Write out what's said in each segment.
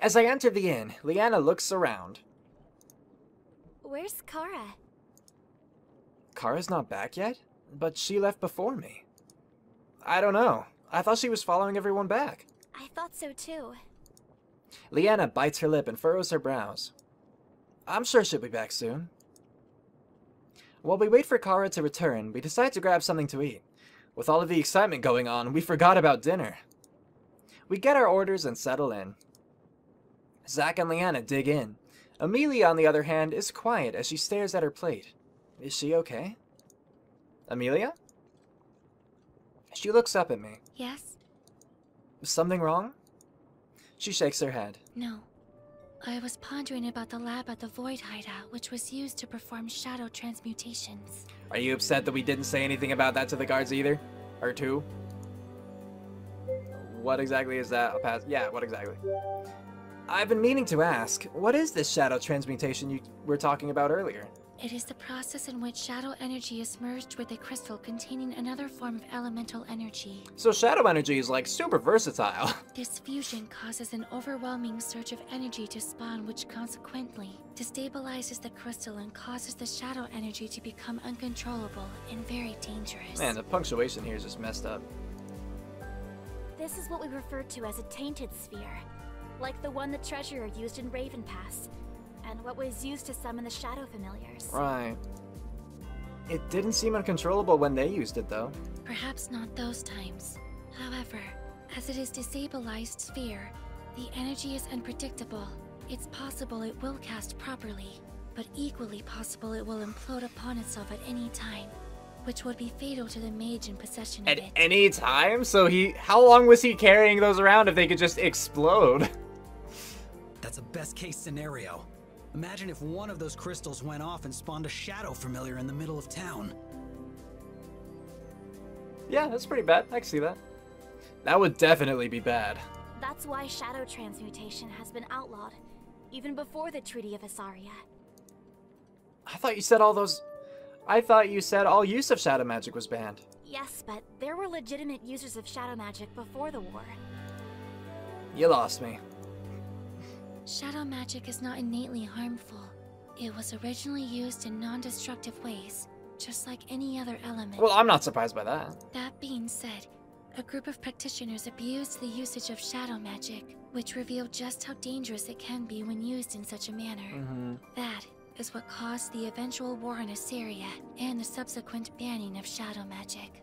As I enter the inn, Leanna looks around. Where's Kara? Kara's not back yet? But she left before me. I don't know. I thought she was following everyone back. I thought so too. Leanna bites her lip and furrows her brows. I'm sure she'll be back soon. While we wait for Kara to return, we decide to grab something to eat. With all of the excitement going on, we forgot about dinner. We get our orders and settle in. Zach and Leanna dig in. Amelia, on the other hand, is quiet as she stares at her plate. Is she okay? Amelia? She looks up at me. Yes? Something wrong? She shakes her head. No. I was pondering about the lab at the Void Hideout, which was used to perform shadow transmutations. Are you upset that we didn't say anything about that to the guards either? Or two? What exactly is that? Yeah, what exactly? I've been meaning to ask, what is this shadow transmutation you were talking about earlier? It is the process in which shadow energy is merged with a crystal containing another form of elemental energy. So shadow energy is like super versatile. This fusion causes an overwhelming surge of energy to spawn, which consequently destabilizes the crystal and causes the shadow energy to become uncontrollable and very dangerous. Man, the punctuation here is just messed up. This is what we refer to as a tainted sphere. Like the one the treasurer used in Raven Pass, and what was used to summon the shadow familiars. Right. It didn't seem uncontrollable when they used it, though. Perhaps not those times. However, as it is destabilized sphere, the energy is unpredictable. It's possible it will cast properly, but equally possible it will implode upon itself at any time, which would be fatal to the mage in possession of it. At any time? So how long was he carrying those around if they could just explode? That's a best case scenario. Imagine if one of those crystals went off and spawned a shadow familiar in the middle of town. Yeah, that's pretty bad. I can see that. That would definitely be bad. That's why shadow transmutation has been outlawed, even before the Treaty of Asaria. I thought you said all use of shadow magic was banned. Yes, but there were legitimate users of shadow magic before the war. You lost me. Shadow magic is not innately harmful. It was originally used in non-destructive ways, just like any other element. Well, I'm not surprised by that. That being said, a group of practitioners abused the usage of shadow magic, which revealed just how dangerous it can be when used in such a manner. That is what caused the eventual war in Assyria and the subsequent banning of shadow magic.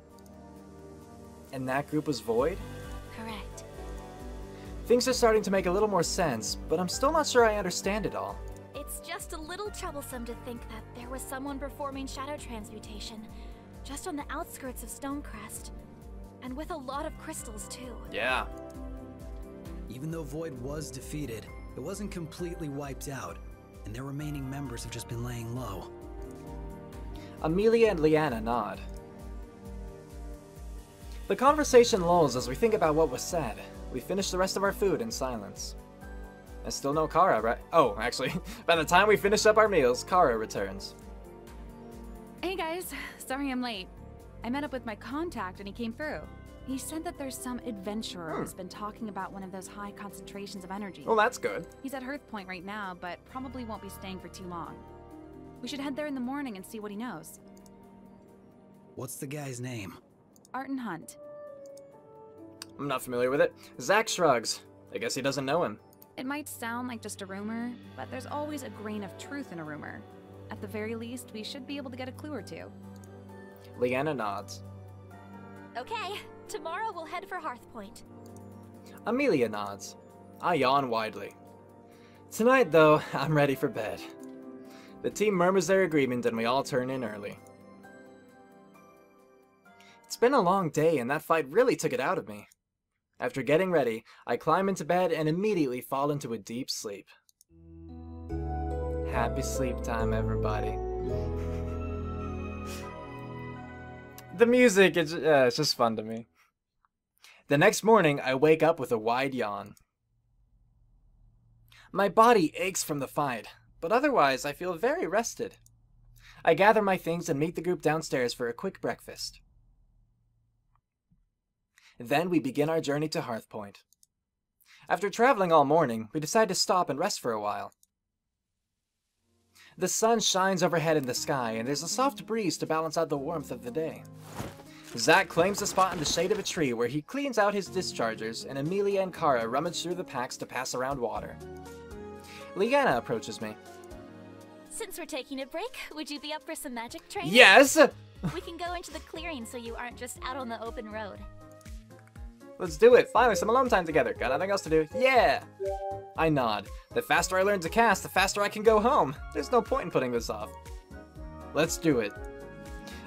And that group was Void? Correct. Things are starting to make a little more sense, but I'm still not sure I understand it all. It's just a little troublesome to think that there was someone performing shadow transmutation just on the outskirts of Stonecrest, and with a lot of crystals too. Yeah. Even though Void was defeated, it wasn't completely wiped out, and their remaining members have just been laying low. Amelia and Leanna nod. The conversation lulls as we think about what was said. We finish the rest of our food in silence. And still no Kara, right? Oh, actually, by the time we finish up our meals, Kara returns. Hey guys, sorry I'm late. I met up with my contact and he came through. He said that there's some adventurer who's been talking about one of those high concentrations of energy. Well, that's good. He's at Hearth Point right now, but probably won't be staying for too long. We should head there in the morning and see what he knows. What's the guy's name? Arton Hunt. I'm not familiar with it. Zach shrugs. I guess he doesn't know him. It might sound like just a rumor, but there's always a grain of truth in a rumor. At the very least, we should be able to get a clue or two. Leanna nods. Okay, tomorrow we'll head for Hearth Point. Amelia nods. I yawn widely. Tonight, though, I'm ready for bed. The team murmurs their agreement and we all turn in early. It's been a long day and that fight really took it out of me. After getting ready, I climb into bed and immediately fall into a deep sleep. Happy sleep time, everybody. The music, it's just fun to me. The next morning, I wake up with a wide yawn. My body aches from the fight, but otherwise I feel very rested. I gather my things and meet the group downstairs for a quick breakfast. Then we begin our journey to Hearth Point. After traveling all morning, we decide to stop and rest for a while. The sun shines overhead in the sky, and there's a soft breeze to balance out the warmth of the day. Zack claims a spot in the shade of a tree where he cleans out his dischargers, and Amelia and Kara rummage through the packs to pass around water. Leanna approaches me. Since we're taking a break, would you be up for some magic training? Yes! We can go into the clearing so you aren't just out on the open road. Let's do it! Finally, some alone time together. Got nothing else to do. Yeah! I nod. The faster I learn to cast, the faster I can go home. There's no point in putting this off. Let's do it.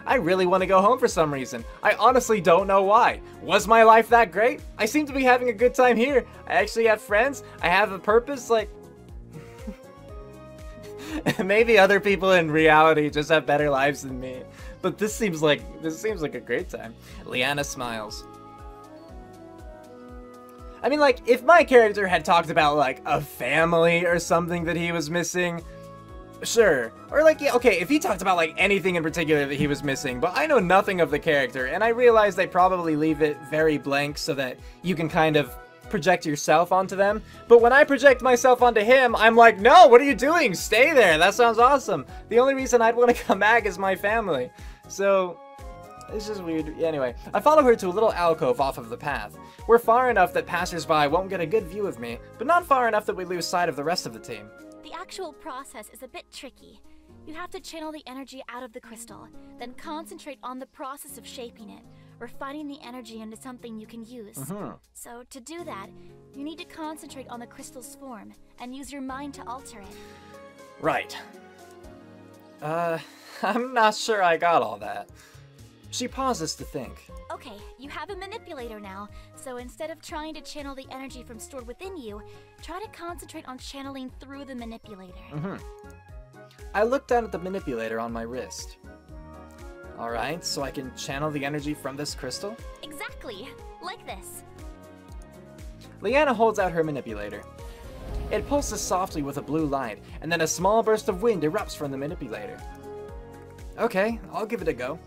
I really want to go home for some reason. I honestly don't know why. Was my life that great? I seem to be having a good time here. I actually have friends. I have a purpose, like... Maybe other people in reality just have better lives than me. But this seems like a great time. Leanna smiles. I mean, like, if my character had talked about, like, a family or something that he was missing, sure. Or, like, yeah, okay, if he talked about, like, anything in particular that he was missing, but I know nothing of the character, and I realize they probably leave it very blank so that you can kind of project yourself onto them. But when I project myself onto him, I'm like, no, what are you doing? Stay there. That sounds awesome. The only reason I'd want to come back is my family. So... it's just weird. Anyway, I follow her to a little alcove off of the path. We're far enough that passers-by won't get a good view of me, but not far enough that we lose sight of the rest of the team. The actual process is a bit tricky. You have to channel the energy out of the crystal, then concentrate on the process of shaping it, refining the energy into something you can use. So to do that, you need to concentrate on the crystal's form, and use your mind to alter it. Right. I'm not sure I got all that. She pauses to think. Okay, you have a manipulator now, so instead of trying to channel the energy from stored within you, try to concentrate on channeling through the manipulator. I look down at the manipulator on my wrist. Alright, so I can channel the energy from this crystal? Exactly! Like this. Leanna holds out her manipulator. It pulses softly with a blue light, and then a small burst of wind erupts from the manipulator. Okay, I'll give it a go.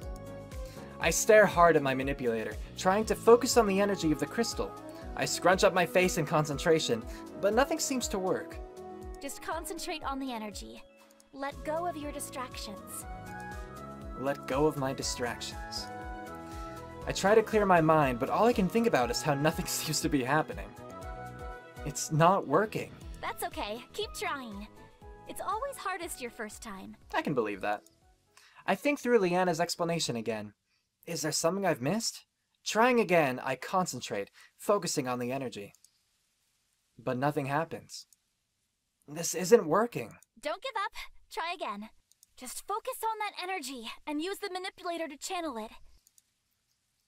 I stare hard at my manipulator, trying to focus on the energy of the crystal. I scrunch up my face in concentration, but nothing seems to work. Just concentrate on the energy. Let go of your distractions. Let go of my distractions. I try to clear my mind, but all I can think about is how nothing seems to be happening. It's not working. That's okay. Keep trying. It's always hardest your first time. I can believe that. I think through Leanna's explanation again. Is there something I've missed? Trying again, I concentrate, focusing on the energy. But nothing happens. This isn't working. Don't give up. Try again. Just focus on that energy, and use the manipulator to channel it.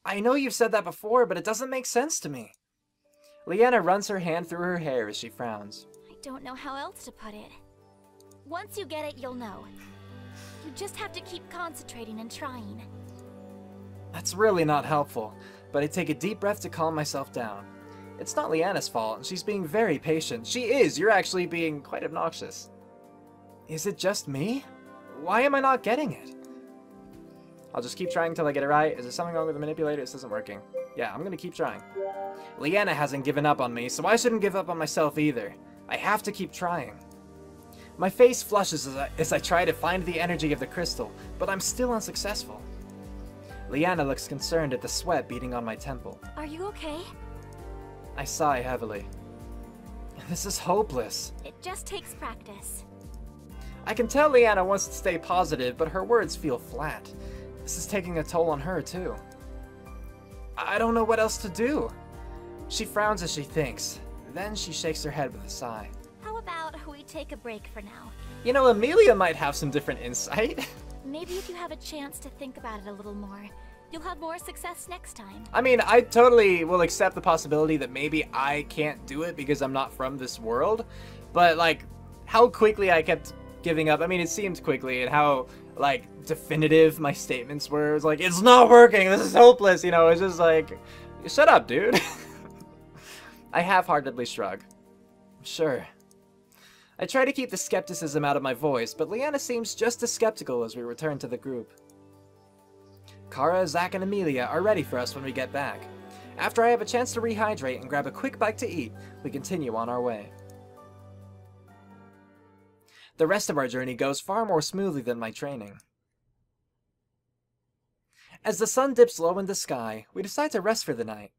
I know you've said that before, but it doesn't make sense to me. Leanna runs her hand through her hair as she frowns. I don't know how else to put it. Once you get it, you'll know. You just have to keep concentrating and trying. That's really not helpful, but I take a deep breath to calm myself down. It's not Leanna's fault, and she's being very patient. She is. You're actually being quite obnoxious. Is it just me? Why am I not getting it? I'll just keep trying until I get it right. Is there something wrong with the manipulator? This isn't working. Yeah, I'm gonna keep trying. Leanna hasn't given up on me, so I shouldn't give up on myself either. I have to keep trying. My face flushes as I try to find the energy of the crystal, but I'm still unsuccessful. Leanna looks concerned at the sweat beating on my temple. Are you okay? I sigh heavily. This is hopeless. It just takes practice. I can tell Leanna wants to stay positive, but her words feel flat. This is taking a toll on her, too. I don't know what else to do. She frowns as she thinks. Then she shakes her head with a sigh. How about we take a break for now? You know, Amelia might have some different insight. Maybe if you have a chance to think about it a little more, you'll have more success next time. I mean, I totally will accept the possibility that maybe I can't do it because I'm not from this world. But, like, how quickly I kept giving up. I mean, it seemed quickly, and how, like, definitive my statements were. It was like, it's not working, this is hopeless, you know, it's just like, shut up, dude. I half-heartedly shrug. Sure. I try to keep the skepticism out of my voice, but Leanna seems just as skeptical as we return to the group. Kara, Zack, and Amelia are ready for us when we get back. After I have a chance to rehydrate and grab a quick bite to eat, we continue on our way. The rest of our journey goes far more smoothly than my training. As the sun dips low in the sky, we decide to rest for the night.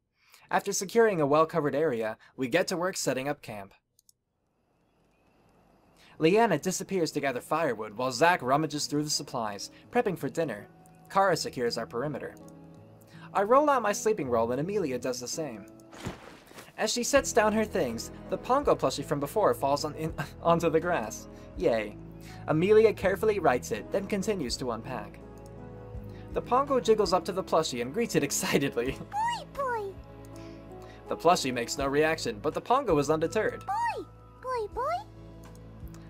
After securing a well-covered area, we get to work setting up camp. Leanna disappears to gather firewood while Zack rummages through the supplies, prepping for dinner. Kara secures our perimeter. I roll out my sleeping roll and Amelia does the same. As she sets down her things, the Pongo plushie from before falls onto the grass. Yay. Amelia carefully rights it, then continues to unpack. The Pongo jiggles up to the plushie and greets it excitedly. Boy, boy. The plushie makes no reaction, but the Pongo is undeterred. Boy, boy, boy.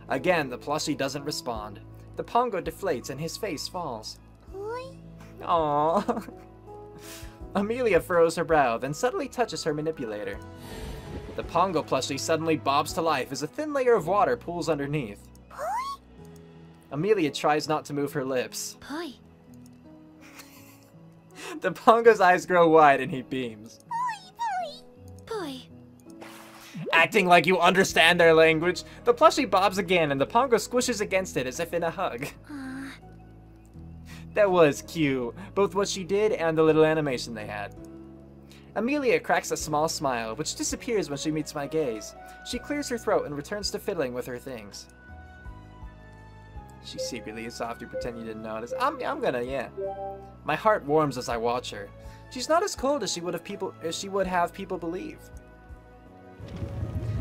Again, the plushie doesn't respond. The Pongo deflates and his face falls. Boy. Aww. Amelia furrows her brow, then suddenly touches her manipulator. The Pongo plushie suddenly bobs to life as a thin layer of water pools underneath. Boy. Amelia tries not to move her lips. Boy. The Pongo's eyes grow wide and he beams. Boy. Acting like you understand their language, the plushie bobs again and the Pongo squishes against it as if in a hug. That was cute, both what she did and the little animation they had. Amelia cracks a small smile, which disappears when she meets my gaze. She clears her throat and returns to fiddling with her things. She secretly is soft to pretend you didn't notice. I'm gonna, yeah. My heart warms as I watch her. She's not as cold as she would have people believe.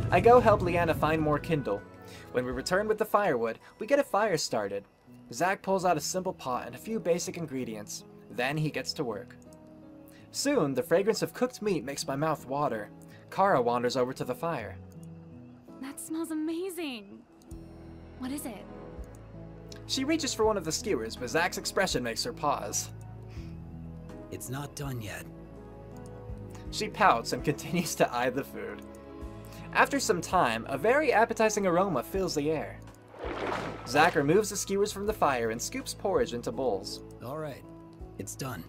I go help Leanna find more kindle. When we return with the firewood, we get a fire started. Zack pulls out a simple pot and a few basic ingredients. Then he gets to work. Soon, the fragrance of cooked meat makes my mouth water. Kara wanders over to the fire. That smells amazing. What is it? She reaches for one of the skewers, but Zack's expression makes her pause. It's not done yet. She pouts and continues to eye the food. After some time, a very appetizing aroma fills the air. Zack removes the skewers from the fire and scoops porridge into bowls. All right, it's done.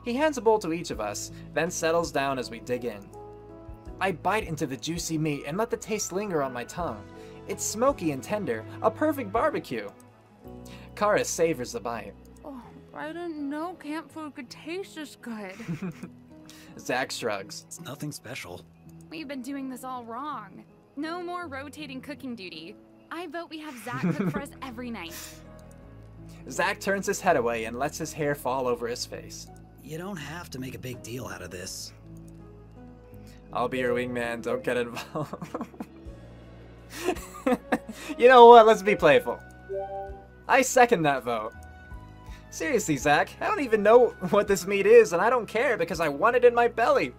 He hands a bowl to each of us, then settles down as we dig in. I bite into the juicy meat and let the taste linger on my tongue. It's smoky and tender, a perfect barbecue. Kara savors the bite. Oh, I didn't know camp food could taste this good. Zack shrugs. It's nothing special. We've been doing this all wrong. No more rotating cooking duty. I vote we have Zack cook for us every night. Zack turns his head away and lets his hair fall over his face. You don't have to make a big deal out of this. I'll be your wingman, don't get involved. You know what, let's be playful. I second that vote. Seriously, Zack, I don't even know what this meat is, and I don't care because I want it in my belly.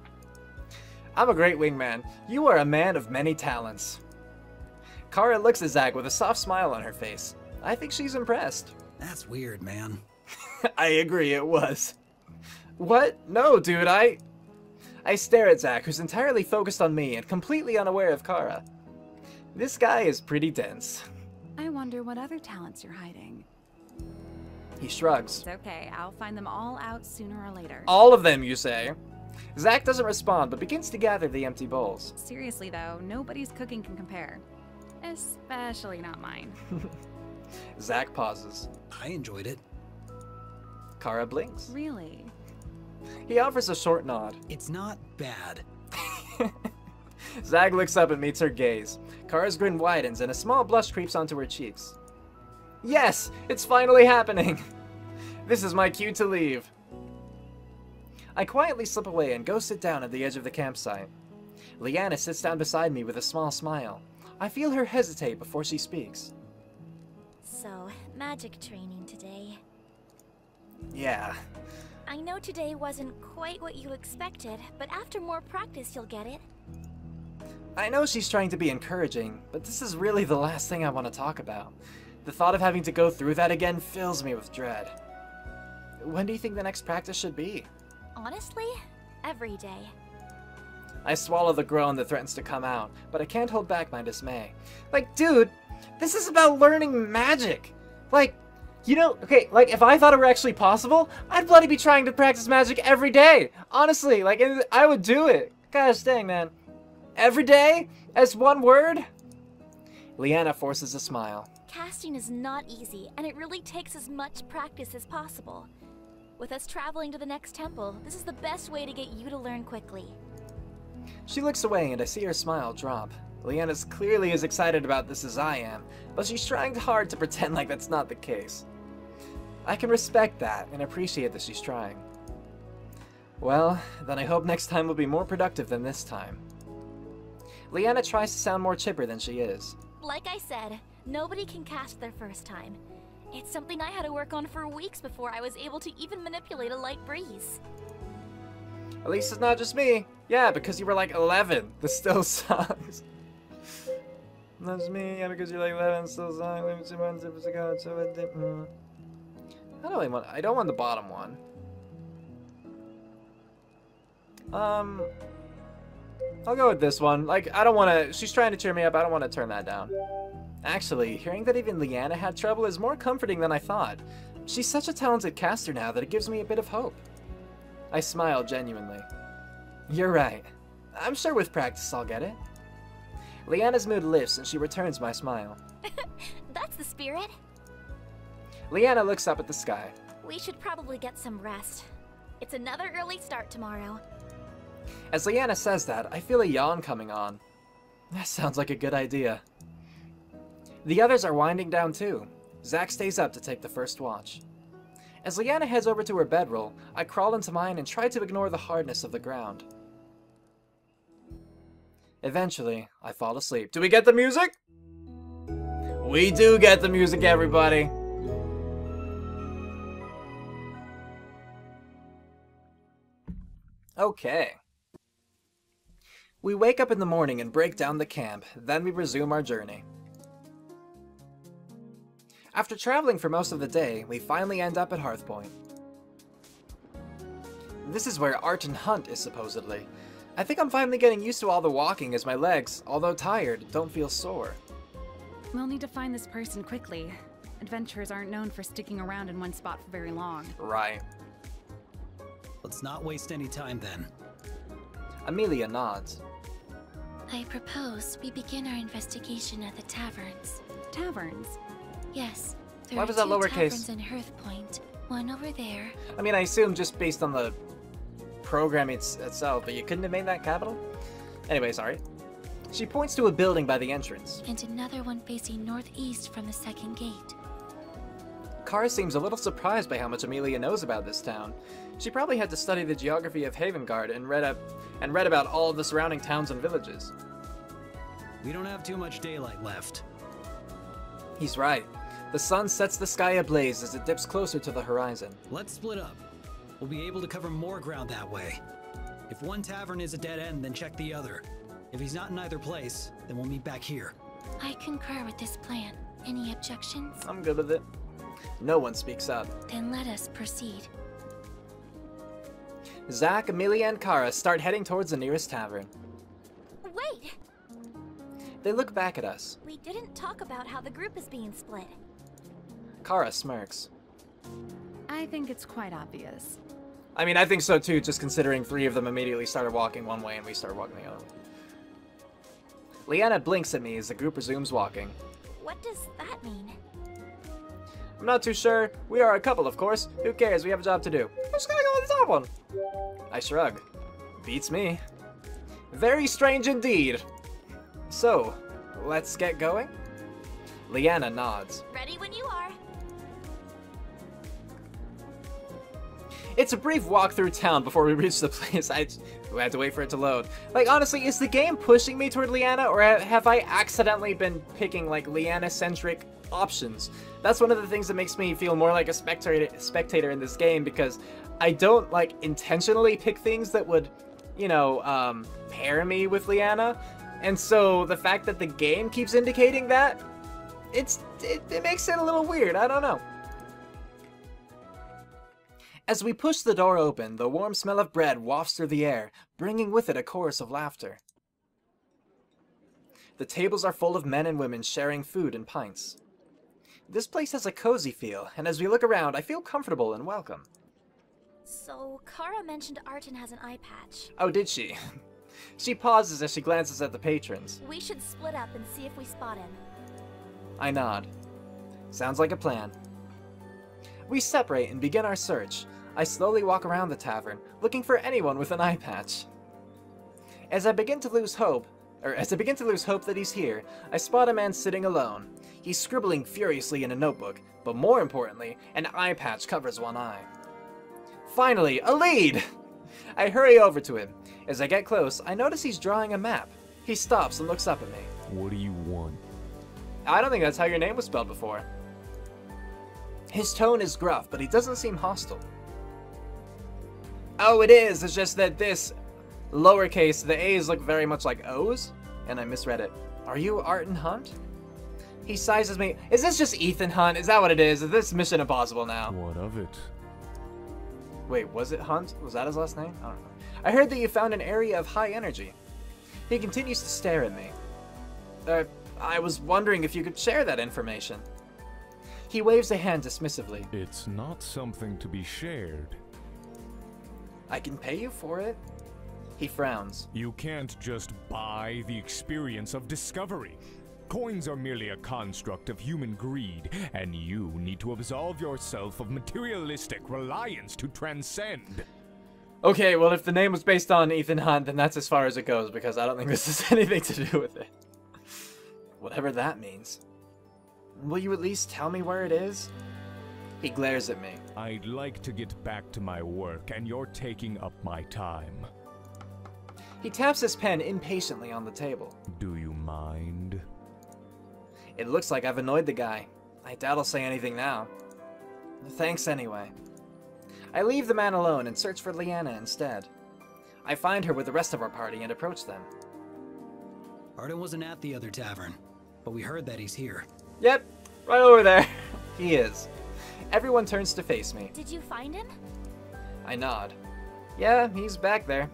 I'm a great wingman. You are a man of many talents. Kara looks at Zack with a soft smile on her face. I think she's impressed. That's weird, man. I agree, it was. What? No, dude, I stare at Zack, who's entirely focused on me and completely unaware of Kara. This guy is pretty dense. I wonder what other talents you're hiding. He shrugs. It's okay, I'll find them all out sooner or later. All of them, you say? Zack doesn't respond, but begins to gather the empty bowls. Seriously though, nobody's cooking can compare. Especially not mine. Zack pauses. I enjoyed it. Kara blinks. Really? He offers a short nod. It's not bad. Zack looks up and meets her gaze. Kara's grin widens and a small blush creeps onto her cheeks. Yes! It's finally happening! This is my cue to leave. I quietly slip away and go sit down at the edge of the campsite. Leanna sits down beside me with a small smile. I feel her hesitate before she speaks. So, magic training today. Yeah. I know today wasn't quite what you expected, but after more practice you'll get it. I know she's trying to be encouraging, but this is really the last thing I want to talk about. The thought of having to go through that again fills me with dread. When do you think the next practice should be? Honestly, every day. I swallow the groan that threatens to come out, but I can't hold back my dismay. Like, dude, this is about learning magic! Like, You know, okay, like, if I thought it were actually possible, I'd bloody be trying to practice magic every day. Honestly, like, I would do it. Gosh dang, man. Every day? As one word? Leanna forces a smile. Casting is not easy, and it really takes as much practice as possible. With us traveling to the next temple, this is the best way to get you to learn quickly. She looks away and I see her smile drop. Leanna's clearly as excited about this as I am, but she's trying hard to pretend like that's not the case. I can respect that and appreciate that she's trying. Well, then I hope next time will be more productive than this time. Leanna tries to sound more chipper than she is. Like I said, nobody can cast their first time. It's something I had to work on for weeks before I was able to even manipulate a light breeze. At least it's not just me. Yeah, because you were like 11. This still sucks. That's me. Yeah, because you're like 11. Still sucks. How do I want? I don't want the bottom one. I'll go with this one. Like, I don't want to. She's trying to cheer me up. I don't want to turn that down. Actually, hearing that even Leanna had trouble is more comforting than I thought. She's such a talented caster now that it gives me a bit of hope. I smile genuinely. You're right. I'm sure with practice I'll get it. Leanna's mood lifts and she returns my smile. That's the spirit. Leanna looks up at the sky. We should probably get some rest. It's another early start tomorrow. As Leanna says that, I feel a yawn coming on. That sounds like a good idea. The others are winding down too. Zack stays up to take the first watch. As Leanna heads over to her bedroll, I crawl into mine and try to ignore the hardness of the ground. Eventually, I fall asleep. Do we get the music? We do get the music, everybody! Okay. We wake up in the morning and break down the camp, then we resume our journey. After traveling for most of the day, we finally end up at Hearth Point. This is where Art and Hunt is supposedly. I think I'm finally getting used to all the walking as my legs, although tired, don't feel sore. We'll need to find this person quickly. Adventurers aren't known for sticking around in one spot for very long. Right. Let's not waste any time then. Amelia nods. I propose we begin our investigation at the taverns. Taverns? Yes, there Why are was that two lowercase? taverns in Hearth Point. One over there. I mean, I assume just based on the program itself, but you couldn't have made that capital? Anyway, sorry. She points to a building by the entrance. And another one facing northeast from the second gate. Kara seems a little surprised by how much Amelia knows about this town. She probably had to study the geography of Havengard and read about all of the surrounding towns and villages. We don't have too much daylight left. He's right. The sun sets the sky ablaze as it dips closer to the horizon. Let's split up. We'll be able to cover more ground that way. If one tavern is a dead end, then check the other. If he's not in either place, then we'll meet back here. I concur with this plan. Any objections? I'm good with it. No one speaks up. Then let us proceed. Zack, Amelia, and Kara start heading towards the nearest tavern. Wait! They look back at us. We didn't talk about how the group is being split. Kara smirks. I think it's quite obvious. I mean, I think so too, just considering 3 of them immediately started walking one way and we started walking the other. Leanna blinks at me as the group resumes walking. What does that mean? I'm not too sure. We are a couple, of course. Who cares? We have a job to do. I'm just gonna go with the top one. I shrug. Beats me. Very strange indeed. So, let's get going? Leanna nods. Ready when you are. It's a brief walk through town before we reach the place. We had to wait for it to load. Like, honestly, is the game pushing me toward Leanna, or have I accidentally been picking, like, Leanna-centric options? That's one of the things that makes me feel more like a spectator in this game, because I don't, like, intentionally pick things that would, you know, pair me with Leanna. And so the fact that the game keeps indicating that, it makes it a little weird. I don't know. As we push the door open, the warm smell of bread wafts through the air, bringing with it a chorus of laughter. The tables are full of men and women sharing food and pints. This place has a cozy feel, and as we look around, I feel comfortable and welcome. So, Kara mentioned Arton has an eye patch. Oh, did she? She pauses as she glances at the patrons. We should split up and see if we spot him. I nod. Sounds like a plan. We separate and begin our search. I slowly walk around the tavern, looking for anyone with an eye patch. As I begin to lose hope that he's here, I spot a man sitting alone. He's scribbling furiously in a notebook, but more importantly, an eye patch covers one eye. Finally, a lead! I hurry over to him. As I get close, I notice he's drawing a map. He stops and looks up at me. What do you want? I don't think that's how your name was spelled before. His tone is gruff, but he doesn't seem hostile. Oh, it is. It's just that this lowercase, the A's look very much like O's, and I misread it. Are you Arton Hunt? He sizes me. Is this just Ethan Hunt? Is that what it is? Is this Mission Impossible now? What of it? Wait, was it Hunt? Was that his last name? I don't know. I heard that you found an area of high energy. He continues to stare at me. I was wondering if you could share that information. He waves a hand dismissively. It's not something to be shared. I can pay you for it. He frowns. You can't just buy the experience of discovery. Coins are merely a construct of human greed, and you need to absolve yourself of materialistic reliance to transcend. Okay, well, if the name was based on Ethan Hunt, then that's as far as it goes, because I don't think this has anything to do with it. Whatever that means. Will you at least tell me where it is? He glares at me. I'd like to get back to my work, and you're taking up my time. He taps his pen impatiently on the table. Do you mind? It looks like I've annoyed the guy. I doubt he'll say anything now. Thanks anyway. I leave the man alone and search for Leanna instead. I find her with the rest of our party and approach them. Arden wasn't at the other tavern, but we heard that he's here. Yep, right over there. He is. Everyone turns to face me. Did you find him? I nod. Yeah, he's back there.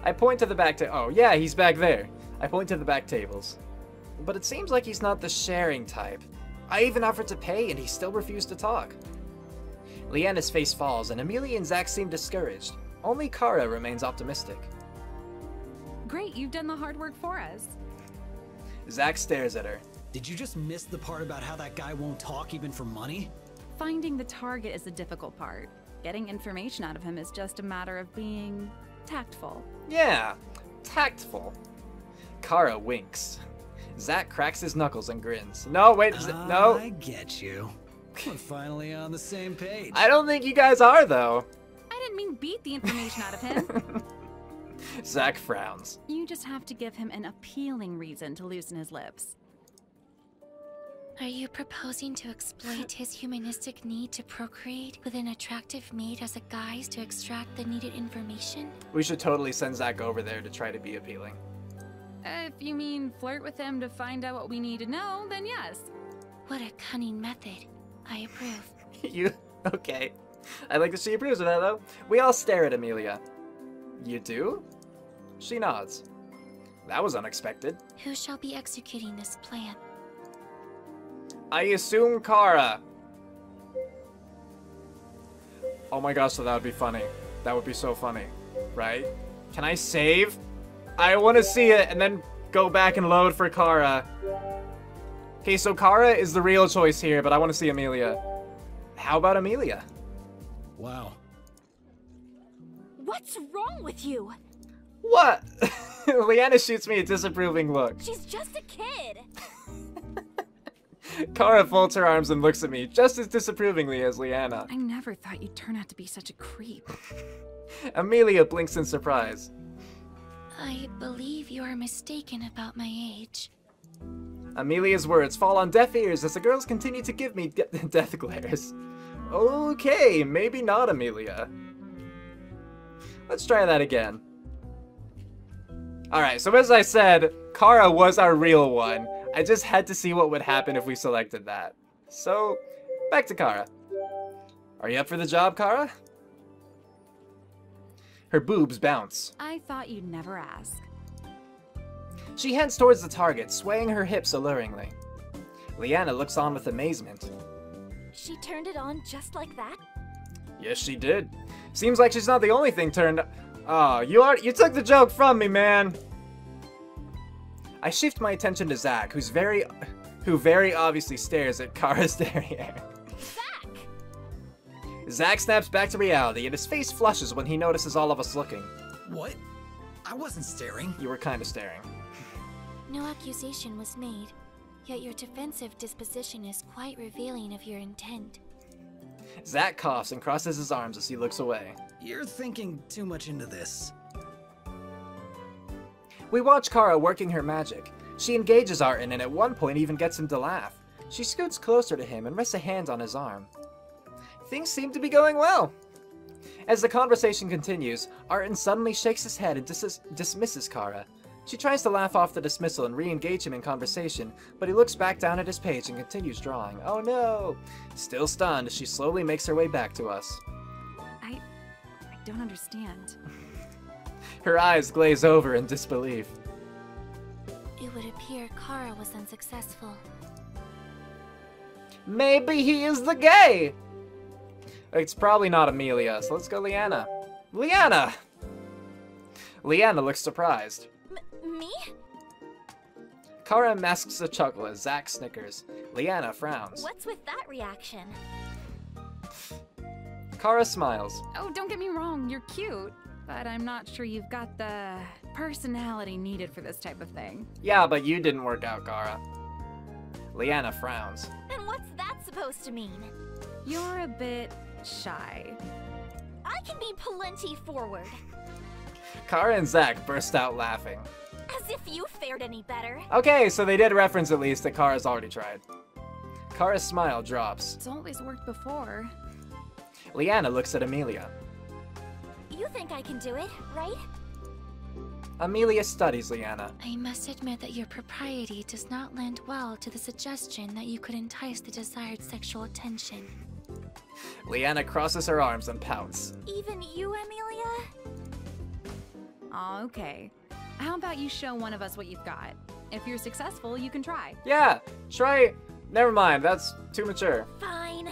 I point to the back oh yeah, he's back there. I point to the back tables. But it seems like he's not the sharing type. I even offered to pay and he still refused to talk. Leanna's face falls and Amelia and Zach seem discouraged. Only Kara remains optimistic. Great, you've done the hard work for us. Zach stares at her. Did you just miss the part about how that guy won't talk even for money? Finding the target is the difficult part. Getting information out of him is just a matter of being tactful. Yeah, tactful. Kara winks. Zach cracks his knuckles and grins. No, wait, no. I get you. We're finally on the same page. I don't think you guys are, though. I didn't mean beat the information out of him. Zach frowns. You just have to give him an appealing reason to loosen his lips. Are you proposing to exploit his humanistic need to procreate with an attractive mate as a guise to extract the needed information? We should totally send Zach over there to try to be appealing. If you mean flirt with him to find out what we need to know, then yes. What a cunning method. I approve. Okay. I like that she approves of that, though. We all stare at Amelia. You do? She nods. That was unexpected. Who shall be executing this plan? I assume Kara. Oh my gosh, so that would be funny. That would be so funny, right? Can I save? I want to see it and then go back and load for Kara. Okay, so Kara is the real choice here, but I want to see Amelia. How about Amelia? Wow. What's wrong with you? What? Leanna shoots me a disapproving look. She's just a kid. Kara folds her arms and looks at me just as disapprovingly as Leanna. I never thought you'd turn out to be such a creep. Amelia blinks in surprise. I believe you are mistaken about my age. Amelia's words fall on deaf ears as the girls continue to give me death glares. Okay, maybe not Amelia. Let's try that again. Alright, so as I said, Kara was our real one. I just had to see what would happen if we selected that. So, back to Kara. Are you up for the job, Kara? Her boobs bounce. I thought you'd never ask. She heads towards the target, swaying her hips alluringly. Leanna looks on with amazement. She turned it on just like that? Yes, she did. Seems like she's not the only thing turned... Oh, you took the joke from me, man! I shift my attention to Zach, who very obviously stares at Kara's derriere. Zach! Zach snaps back to reality, and his face flushes when he notices all of us looking. What? I wasn't staring. You were kind of staring. No accusation was made, yet your defensive disposition is quite revealing of your intent. Zach coughs and crosses his arms as he looks away. You're thinking too much into this. We watch Kara working her magic. She engages Arton and at one point even gets him to laugh. She scoots closer to him and rests a hand on his arm. Things seem to be going well. As the conversation continues, Arton suddenly shakes his head and dismisses Kara. She tries to laugh off the dismissal and re-engage him in conversation, but he looks back down at his page and continues drawing. Oh no! Still stunned, she slowly makes her way back to us. I don't understand. Her eyes glaze over in disbelief. It would appear Kara was unsuccessful. Maybe he is the gay! It's probably not Amelia, so let's go Leanna. Leanna! Leanna looks surprised. Me? Kara masks a chuckle as Zach snickers. Leanna frowns. What's with that reaction? Kara smiles. Oh, don't get me wrong, you're cute. But I'm not sure you've got the personality needed for this type of thing. Yeah, but you didn't work out, Kara. Leanna frowns. And what's that supposed to mean? You're a bit shy. I can be plenty forward. Kara and Zach burst out laughing. As if you fared any better. Okay, so they did reference at least that Kara's already tried. Kara's smile drops. It's always worked before. Leanna looks at Amelia. You think I can do it, right? Amelia studies Leanna. I must admit that your propriety does not lend well to the suggestion that you could entice the desired sexual attention. Leanna crosses her arms and pouts. Even you, Amelia? Oh, okay. How about you show one of us what you've got? If you're successful, you can try. Yeah, try... Never mind, that's too mature. Fine.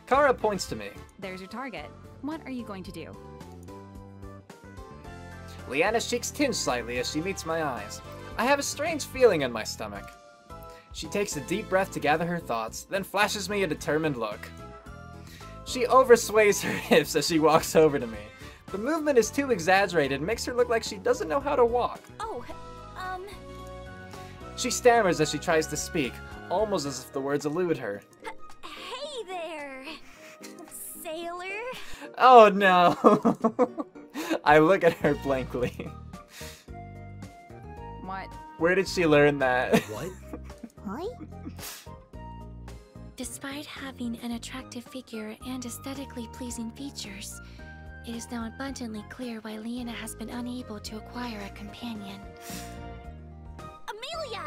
Kara points to me. There's your target. What are you going to do? Leanna's cheeks tinge slightly as she meets my eyes. I have a strange feeling in my stomach. She takes a deep breath to gather her thoughts, then flashes me a determined look. She oversways her hips as she walks over to me. The movement is too exaggerated and makes her look like she doesn't know how to walk. Oh, She stammers as she tries to speak, almost as if the words elude her. Hey there, sailor. Oh no! I look at her blankly. What? Where did she learn that? What? Despite having an attractive figure and aesthetically pleasing features, it is now abundantly clear why Leanna has been unable to acquire a companion. Amelia!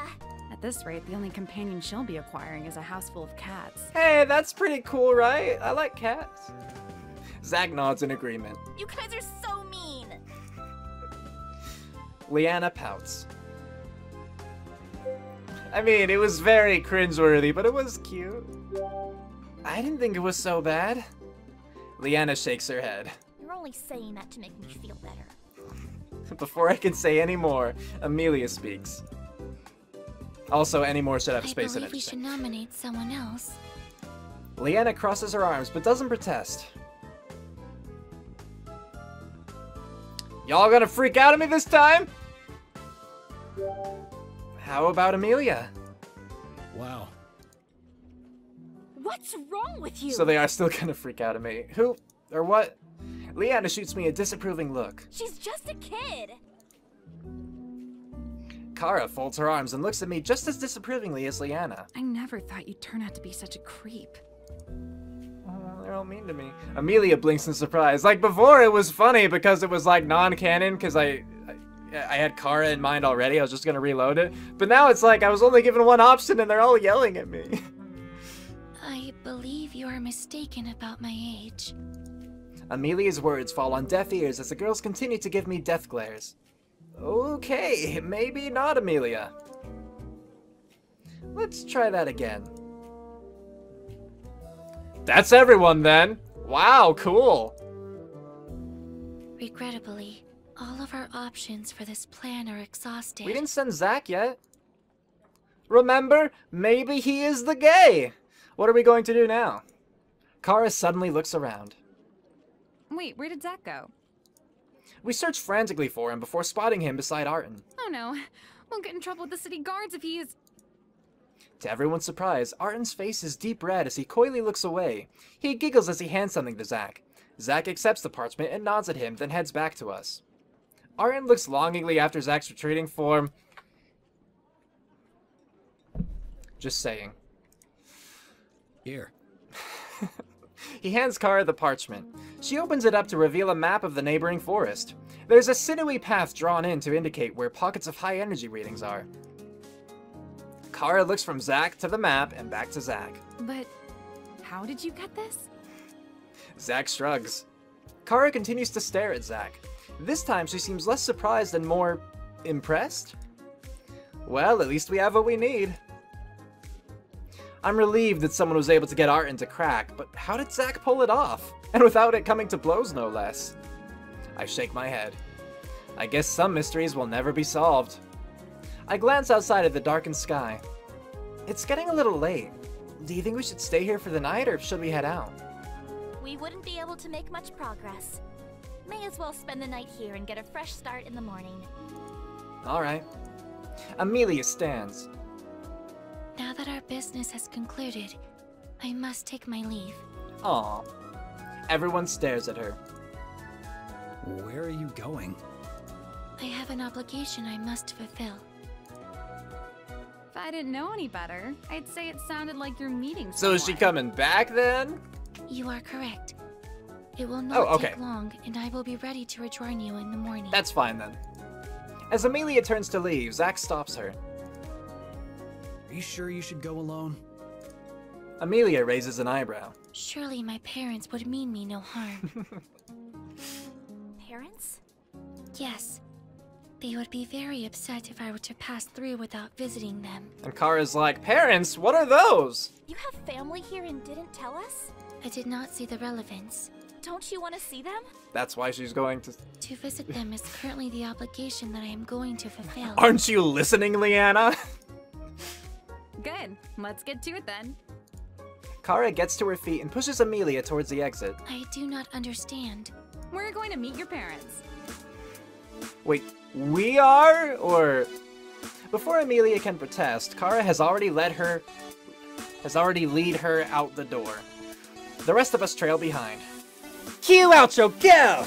At this rate, the only companion she'll be acquiring is a house full of cats. Hey, that's pretty cool, right? I like cats. Zach nods in agreement. You guys are so mean. Leanna pouts. I mean, it was very cringeworthy, but it was cute. I didn't think it was so bad. Leanna shakes her head. You're only saying that to make me feel better. Before I can say any more, Amelia speaks. Also, any more should have space I in believe we it. should nominate someone else. Leanna crosses her arms, but doesn't protest. Y'all gonna freak out at me this time? How about Amelia? Wow. What's wrong with you? So they are still gonna freak out at me. Who, or what? Leanna shoots me a disapproving look. She's just a kid. Kara folds her arms and looks at me just as disapprovingly as Leanna. I never thought you'd turn out to be such a creep. Oh, they're all mean to me. Amelia blinks in surprise. Like before, it was funny because it was like non-canon because I had Kara in mind already. I was just gonna reload it. But now it's like I was only given one option and they're all yelling at me. I believe you are mistaken about my age. Amelia's words fall on deaf ears as the girls continue to give me death glares. Okay, maybe not Amelia. Let's try that again. That's everyone then. Wow, cool. Regrettably, all of our options for this plan are exhausted. We didn't send Zach yet. Remember, maybe he is the gay. What are we going to do now? Kara suddenly looks around. Wait, where did Zach go? We searched frantically for him before spotting him beside Arton. Oh no, we'll get in trouble with the city guards if he is... To everyone's surprise, Arton's face is deep red as he coyly looks away. He giggles as he hands something to Zach. Zach accepts the parchment and nods at him, then heads back to us. Arton looks longingly after Zach's retreating form. Just saying. Here. He hands Kara the parchment. She opens it up to reveal a map of the neighboring forest. There's a sinewy path drawn in to indicate where pockets of high energy readings are. Kara looks from Zach to the map and back to Zach. But how did you get this? Zach shrugs. Kara continues to stare at Zach. This time she seems less surprised and more impressed. Well, at least we have what we need. I'm relieved that someone was able to get Arton to crack, but how did Zach pull it off? And without it coming to blows, no less. I shake my head. I guess some mysteries will never be solved. I glance outside at the darkened sky. It's getting a little late. Do you think we should stay here for the night, or should we head out? We wouldn't be able to make much progress. May as well spend the night here and get a fresh start in the morning. Alright. Amelia stands. Now that our business has concluded, I must take my leave. Aw. Everyone stares at her. Where are you going? I have an obligation I must fulfill. If I didn't know any better, I'd say it sounded like you're meeting someone. So is she coming back then? You are correct. It will not okay. take long, and I will be ready to rejoin you in the morning. That's fine then. As Amelia turns to leave, Zach stops her. Are you sure you should go alone? Amelia raises an eyebrow. Surely my parents would mean me no harm. Parents? Yes. They would be very upset if I were to pass through without visiting them. And Kara's like, parents? What are those? You have family here and didn't tell us? I did not see the relevance. Don't you want to see them? That's why she's going to... To visit them is currently the obligation that I am going to fulfill. Aren't you listening, Leanna? Good. Let's get to it then. Kara gets to her feet and pushes Amelia towards the exit. I do not understand. We're going to meet your parents. Wait, we are? Or... Before Amelia can protest, Kara has already lead her out the door. The rest of us trail behind. Cue outro, go!